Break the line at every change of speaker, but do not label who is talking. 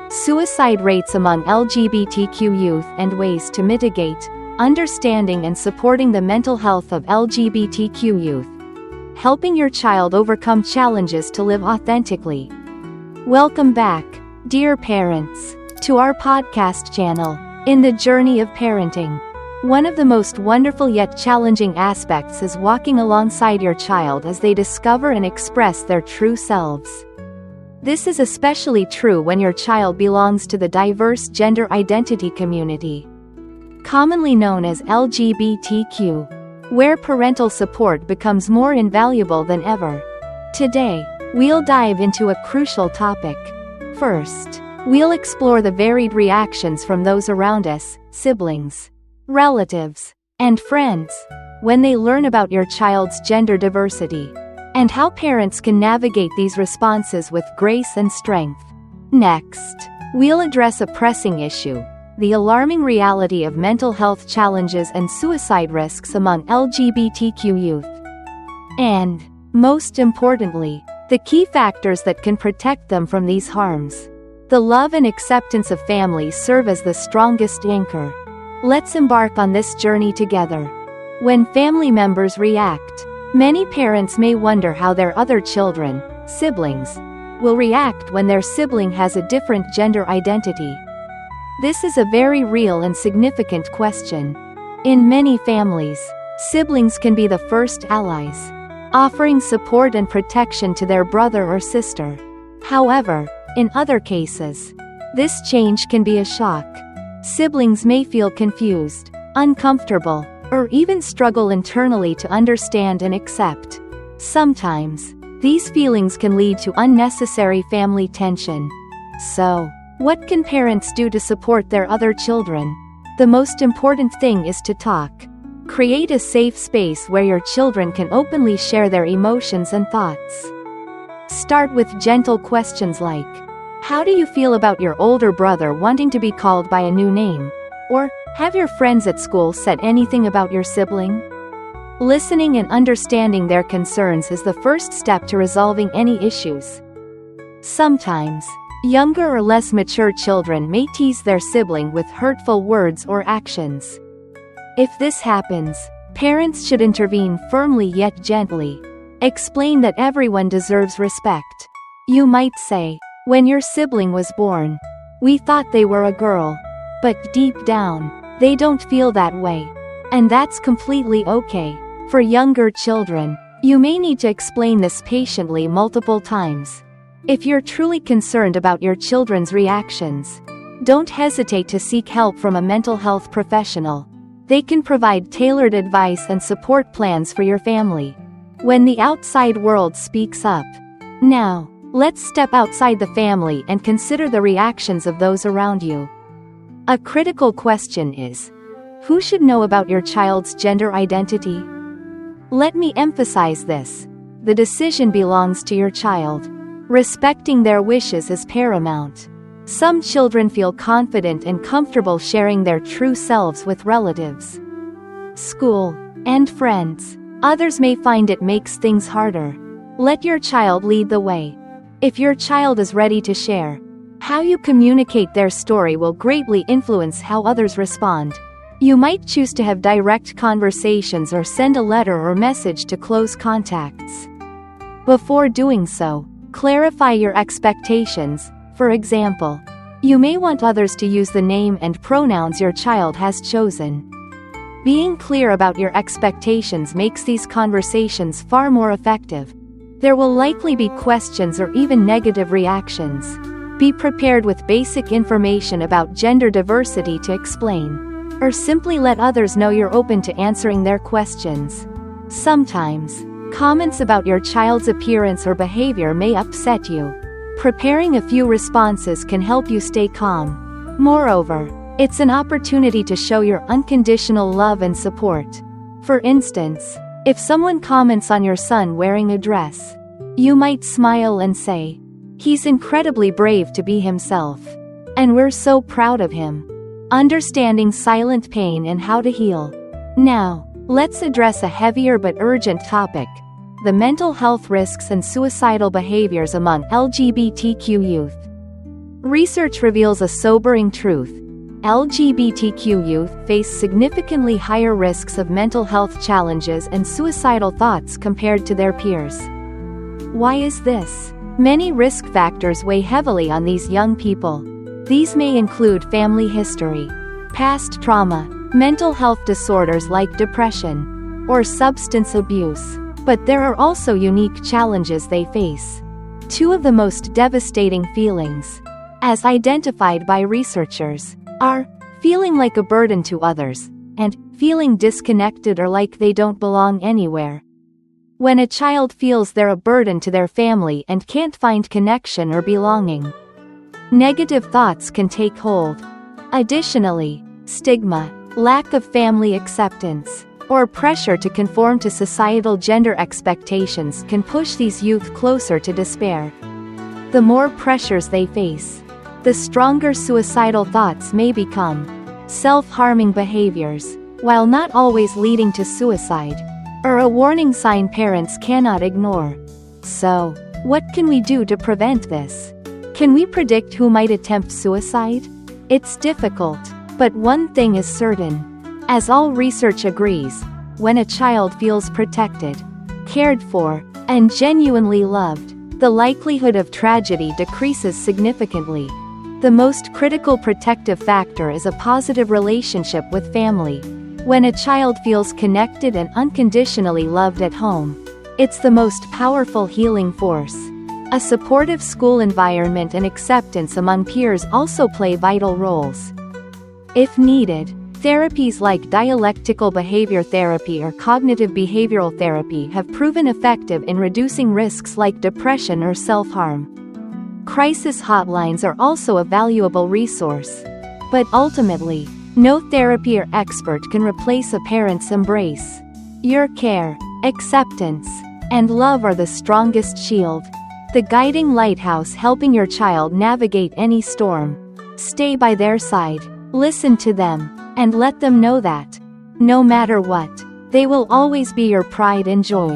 suicide rates among LGBTQ youth and ways to mitigate, understanding and supporting the mental health of LGBTQ youth. Helping your child overcome challenges to live authentically. Welcome back, dear parents, to our podcast channel, In the Journey of Parenting. One of the most wonderful yet challenging aspects is walking alongside your child as they discover and express their true selves. This is especially true when your child belongs to the diverse gender identity community, commonly known as LGBTQ, where parental support becomes more invaluable than ever. Today, we'll dive into a crucial topic. First, we'll explore the varied reactions from those around us, siblings, relatives, and friends, when they learn about your child's gender diversity, and how parents can navigate these responses with grace and strength. Next, we'll address a pressing issue: the alarming reality of mental health challenges and suicide risks among LGBTQ youth. And, most importantly, the key factors that can protect them from these harms. The love and acceptance of family serve as the strongest anchor. Let's embark on this journey together. When family members react, many parents may wonder how their other children, siblings, will react when their sibling has a different gender identity. This is a very real and significant question. In many families, siblings can be the first allies, offering support and protection to their brother or sister. However, in other cases, this change can be a shock. Siblings may feel confused, uncomfortable, or even struggle internally to understand and accept. Sometimes, these feelings can lead to unnecessary family tension. So, what can parents do to support their other children? The most important thing is to talk. Create a safe space where your children can openly share their emotions and thoughts. Start with gentle questions like, "How do you feel about your older brother wanting to be called by a new name?" Or, "Have your friends at school said anything about your sibling?" Listening and understanding their concerns is the first step to resolving any issues. Sometimes, younger or less mature children may tease their sibling with hurtful words or actions. If this happens, parents should intervene firmly yet gently. Explain that everyone deserves respect. You might say, "When your sibling was born, we thought they were a girl. But deep down, they don't feel that way. And that's completely okay." For younger children, you may need to explain this patiently multiple times. If you're truly concerned about your children's reactions, don't hesitate to seek help from a mental health professional. They can provide tailored advice and support plans for your family. When the outside world speaks up. Now, let's step outside the family and consider the reactions of those around you. A critical question is, who should know about your child's gender identity? Let me emphasize this. The decision belongs to your child. Respecting their wishes is paramount. Some children feel confident and comfortable sharing their true selves with relatives, school, and friends. Others may find it makes things harder. Let your child lead the way. If your child is ready to share, how you communicate their story will greatly influence how others respond. You might choose to have direct conversations or send a letter or message to close contacts. Before doing so, clarify your expectations. For example, you may want others to use the name and pronouns your child has chosen. Being clear about your expectations makes these conversations far more effective. There will likely be questions or even negative reactions. Be prepared with basic information about gender diversity to explain, or simply let others know you're open to answering their questions. Sometimes, comments about your child's appearance or behavior may upset you. Preparing a few responses can help you stay calm. Moreover, it's an opportunity to show your unconditional love and support. For instance, if someone comments on your son wearing a dress, you might smile and say, "He's incredibly brave to be himself. And we're so proud of him." Understanding silent pain and how to heal. Now, let's address a heavier but urgent topic: the mental health risks and suicidal behaviors among LGBTQ youth. Research reveals a sobering truth. LGBTQ youth face significantly higher risks of mental health challenges and suicidal thoughts compared to their peers. Why is this? Many risk factors weigh heavily on these young people. These may include family history, past trauma, mental health disorders like depression, or substance abuse. But there are also unique challenges they face. Two of the most devastating feelings, as identified by researchers, are feeling like a burden to others, and feeling disconnected or like they don't belong anywhere. When a child feels they're a burden to their family and can't find connection or belonging, negative thoughts can take hold. Additionally, stigma, lack of family acceptance, or pressure to conform to societal gender expectations can push these youth closer to despair. The more pressures they face, the stronger suicidal thoughts may become. Self-harming behaviors, while not always leading to suicide, are a warning sign parents cannot ignore. So, what can we do to prevent this? Can we predict who might attempt suicide? It's difficult, but one thing is certain. As all research agrees, when a child feels protected, cared for, and genuinely loved, the likelihood of tragedy decreases significantly. The most critical protective factor is a positive relationship with family. When a child feels connected and unconditionally loved at home, it's the most powerful healing force. A supportive school environment and acceptance among peers also play vital roles. If needed, therapies like dialectical behavior therapy or cognitive behavioral therapy have proven effective in reducing risks like depression or self-harm. Crisis hotlines are also a valuable resource. But ultimately, no therapy or expert can replace a parent's embrace. Your care, acceptance, and love are the strongest shield, the guiding lighthouse helping your child navigate any storm. Stay by their side, listen to them, and let them know that, no matter what, they will always be your pride and joy.